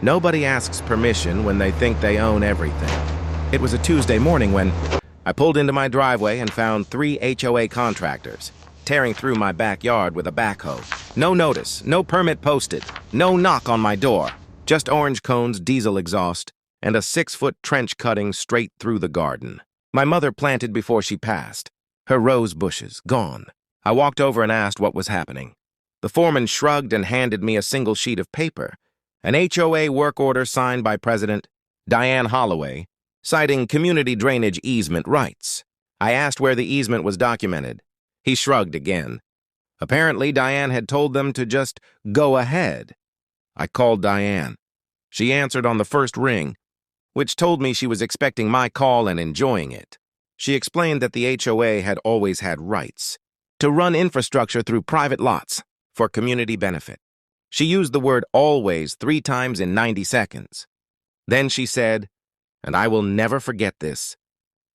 Nobody asks permission when they think they own everything. It was a Tuesday morning when I pulled into my driveway and found 3 HOA contractors tearing through my backyard with a backhoe. No notice, no permit posted, no knock on my door, just orange cones, diesel exhaust, and a 6-foot trench cutting straight through the garden. My mother planted before she passed. Her rose bushes, gone. I walked over and asked what was happening. The foreman shrugged and handed me a single sheet of paper, an HOA work order signed by President Diane Holloway, citing community drainage easement rights. I asked where the easement was documented. He shrugged again. Apparently, Diane had told them to just go ahead. I called Diane. She answered on the first ring, which told me she was expecting my call and enjoying it. She explained that the HOA had always had rights to run infrastructure through private lots for community benefit. She used the word always 3 times in 90 seconds. Then she said, and I will never forget this,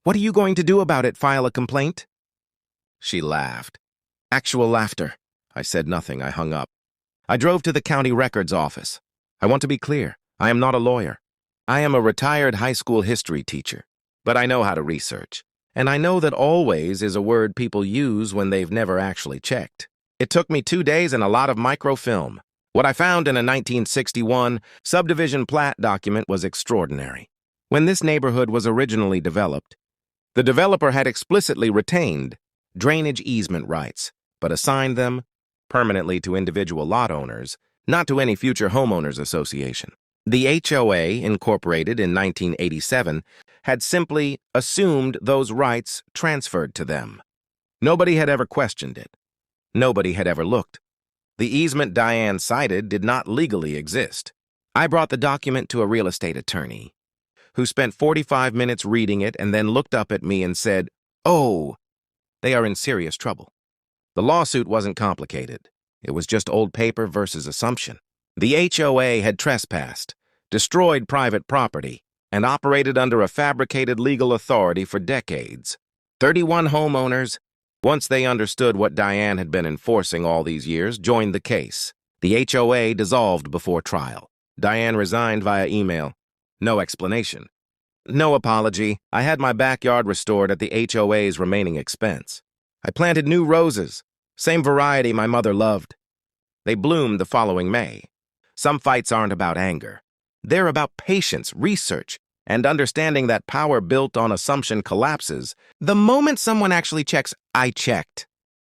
"What are you going to do about it, file a complaint?" She laughed. Actual laughter. I said nothing. I hung up. I drove to the county records office. I want to be clear. I am not a lawyer. I am a retired high school history teacher, but I know how to research. And I know that always is a word people use when they've never actually checked. It took me 2 days and a lot of microfilm. What I found in a 1961 subdivision plat document was extraordinary. When this neighborhood was originally developed, the developer had explicitly retained drainage easement rights, but assigned them permanently to individual lot owners, not to any future homeowners association. The HOA, incorporated in 1987, had simply assumed those rights transferred to them. Nobody had ever questioned it. Nobody had ever looked. The easement Diane cited did not legally exist. I brought the document to a real estate attorney, who spent 45 minutes reading it and then looked up at me and said, "Oh, they are in serious trouble." The lawsuit wasn't complicated. It was just old paper versus assumption. The HOA had trespassed, destroyed private property, and operated under a fabricated legal authority for decades. 31 homeowners, once they understood what Diane had been enforcing all these years, joined the case. The HOA dissolved before trial. Diane resigned via email. No explanation. No apology. I had my backyard restored at the HOA's remaining expense. I planted new roses, same variety my mother loved. They bloomed the following May. Some fights aren't about anger. They're about patience, research, and understanding that power built on assumption collapses the moment someone actually checks, "I checked."